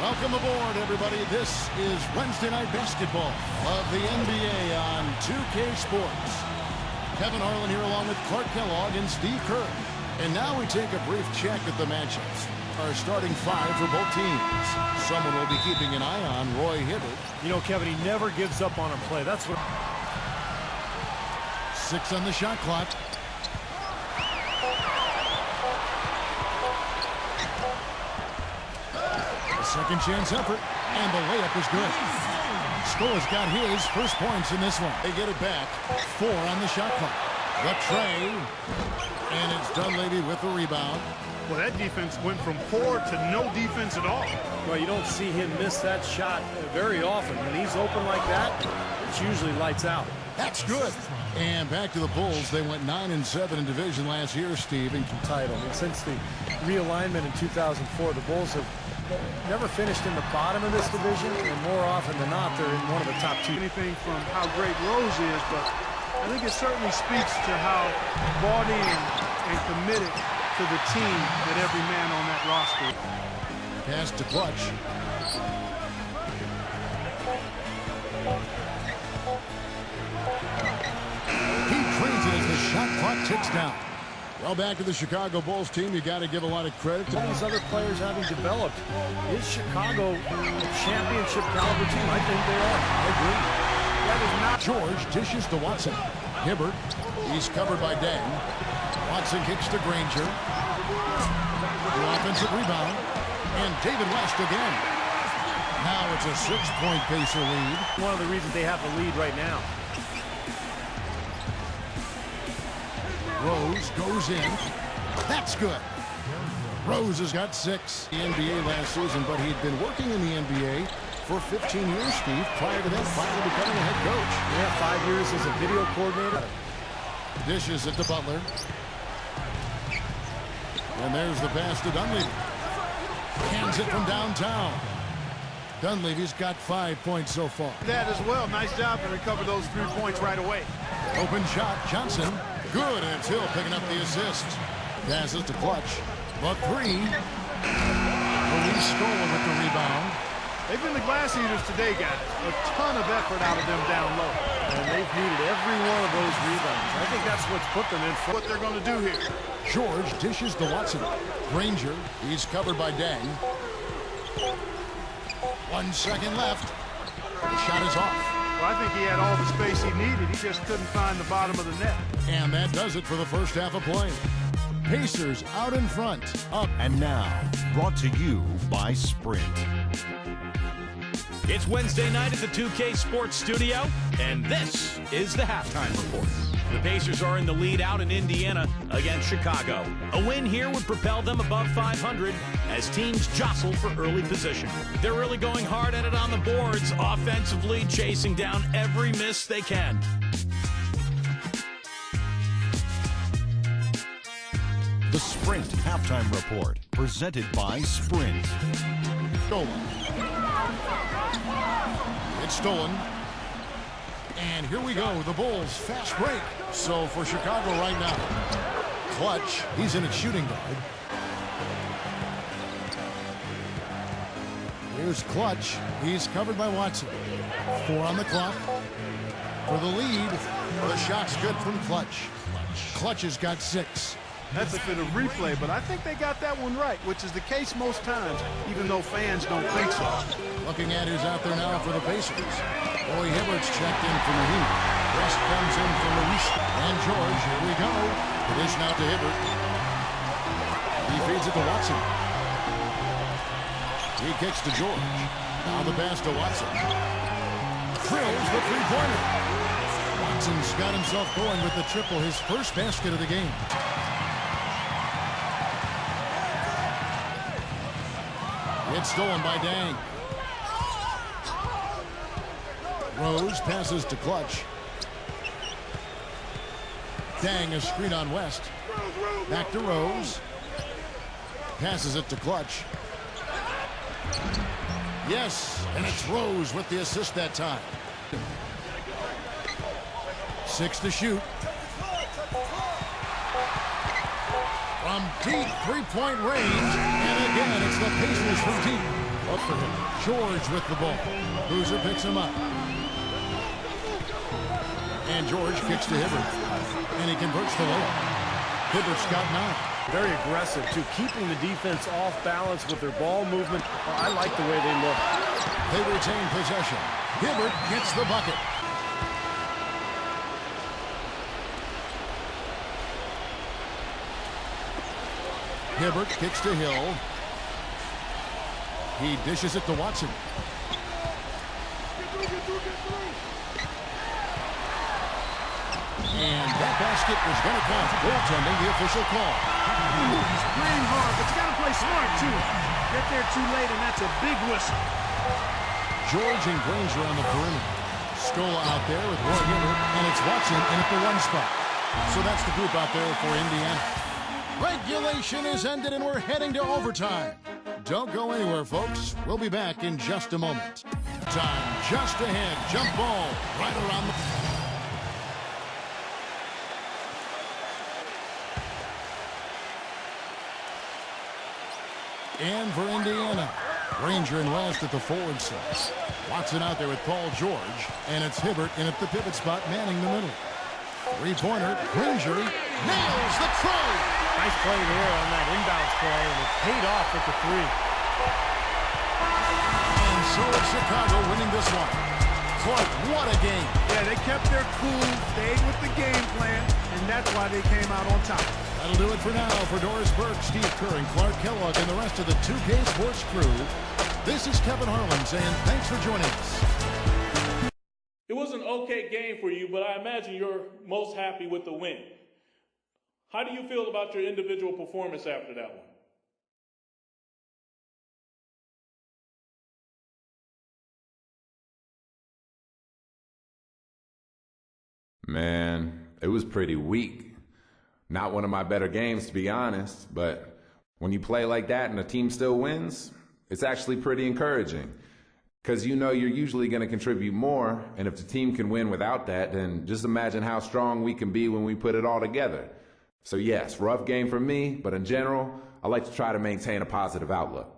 Welcome aboard, everybody. This is Wednesday Night Basketball of the NBA on 2K Sports. Kevin Harlan here along with Clark Kellogg and Steve Kerr. And now we take a brief check at the matchups. Our starting five for both teams. Someone will be keeping an eye on, Roy Hibbert. You know, Kevin, he never gives up on a play. That's what... 6 on the shot clock. A second chance effort, and the layup is good. Score's got his first points in this one. They get it back. 4 on the shot clock. The tray, and it's Dunleavy with the rebound. Well, that defense went from poor to no defense at all. Well, you don't see him miss that shot very often. When he's open like that, it's usually lights out. That's good. And back to the Bulls. They went 9-7 in division last year, Steve. And title. I mean, since the realignment in 2004, the Bulls have never finished in the bottom of this division, and more often than not, they're in one of the top 2. Anything from how great Rose is, but I think it certainly speaks to how bought in and committed to the team that every man on that roster. Pass to Clutch. He trains it as the shot clock ticks down. Well, back to the Chicago Bulls team, you got to give a lot of credit to these other players having developed. Is Chicago a championship caliber team? I think they are. I agree. That is not. George dishes to Watson. Hibbert, he's covered by Dang. Watson kicks to Granger. The offensive rebound. And David West again. Now it's a 6-point Pacer lead. One of the reasons they have the lead right now. Rose goes in. That's good. Rose has got 6 in the NBA last season, but he'd been working in the NBA for 15 years, Steve. Prior to that, finally becoming a head coach. Yeah, 5 years as a video coordinator. Dishes it to Butler. And there's the pass to Dunleavy. Hands it from downtown. Dunleavy's got 5 points so far. That as well. Nice job to recover those 3 points right away. Open shot, Johnson. Good, and it's Hill picking up the assist. Passes to Clutch. The 3. Louise Stolen with the rebound. They've been the glass eaters today, guys. A ton of effort out of them down low. And they've needed every one of those rebounds. I think that's what's put them in front. What they're going to do here. George dishes to Watson. Granger, he's covered by Dang. 1 second left. The shot is off. Well, I think he had all the space he needed. He just couldn't find the bottom of the net. And that does it for the first half of play. Pacers out in front. Up. And now, brought to you by Sprint. It's Wednesday night at the 2K Sports Studio, and this is the halftime report. The Pacers are in the lead out in Indiana against Chicago. A win here would propel them above 500 as teams jostle for early position. They're really going hard at it on the boards, offensively chasing down every miss they can. The Sprint halftime report, presented by Sprint. Stolen. It's stolen. And here we go, the Bulls fast break. So for Chicago right now, Clutch, he's in at shooting guard. Here's Clutch, he's covered by Watson. 4 on the clock. For the lead, the shot's good from Clutch. Clutch has got 6. That's a bit of replay, but I think they got that one right, which is the case most times, even though fans don't think so. Looking at who's out there now for the Pacers. Roy Hibbert's checked in from the Heat. West comes in from the East. And George, here we go. The dish now to Hibbert. He feeds it to Watson. He kicks to George. Now the pass to Watson. Drills the three-pointer. Watson's got himself going with the triple, his first basket of the game. It's stolen by Dang. Rose passes to Clutch. Dang, a screen on West. Back to Rose. Passes it to Clutch. Yes, and it's Rose with the assist that time. 6 to shoot. From deep three-point range, and again, it's the Pacers from deep. Love for him. George with the ball. Boozer picks him up. And George kicks to Hibbert. And he converts the layup. Hibbert's got 9. Very aggressive, too, keeping the defense off balance with their ball movement. I like the way they look. They retain possession. Hibbert gets the bucket. Hibbert kicks to Hill. He dishes it to Watson. And that basket was going to count. Goaltending, the official call. He's playing hard, but you got to play smart, too. Get there too late, and that's a big whistle. George and Granger on the perimeter. Scola out there with Roy Hibbert, and it's Watson in at the 1 spot. So that's the group out there for Indiana. Regulation is ended, and we're heading to overtime. Don't go anywhere, folks. We'll be back in just a moment. Time just ahead. Jump ball right around the... And for Indiana, Granger and West at the forward sets. Watson out there with Paul George, and it's Hibbert in at the pivot spot, manning the middle. Three-pointer, Granger nails the throw. Nice play there on that inbounds play, and it paid off with the 3. And so it's Chicago winning this one. Clark, what a game. Yeah, they kept their cool, stayed with the game plan, and that's why they came out on top. That'll do it for now. For Doris Burke, Steve Kerr, and Clark Kellogg, and the rest of the 2K Sports crew, this is Kevin Harlan saying thanks for joining us. It was an okay game for you, but I imagine you're most happy with the win. How do you feel about your individual performance after that one? Man, it was pretty weak. Not one of my better games, to be honest, but when you play like that and the team still wins, it's actually pretty encouraging. Because you know you're usually going to contribute more, and if the team can win without that, then just imagine how strong we can be when we put it all together. So yes, rough game for me, but in general, I like to try to maintain a positive outlook.